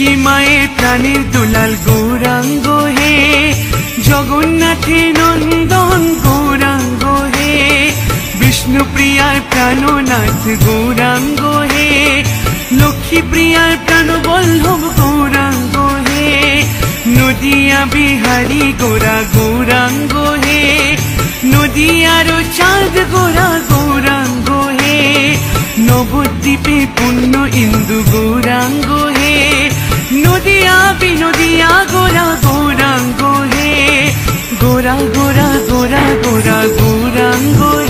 সীমায়ের প্রাণের দুলাল গৌরাঙ্গ হে, জগন্নাথের নন্দন গৌরাঙ্গ হে, বিষ্ণু প্রিয়ার প্রাণনাথ গৌরাঙ্গ হে, লক্ষ্মী প্রিয়ার প্রাণবল্লভ গৌরাঙ্গ হে, নদিয়া বিহারী গোরা গৌরাঙ্গ হে, নদিয়ার চাঁদ গোরা গৌরাঙ্গ হে, নবদ্বীপে পুণ্য ইন্দু গৌরাঙ্গ হে, নদিয়া বিনদিয়া গোরা গৌরাঙ্গ হে, গোরা গোরা গোরা গোরা গৌরাঙ্গ হে।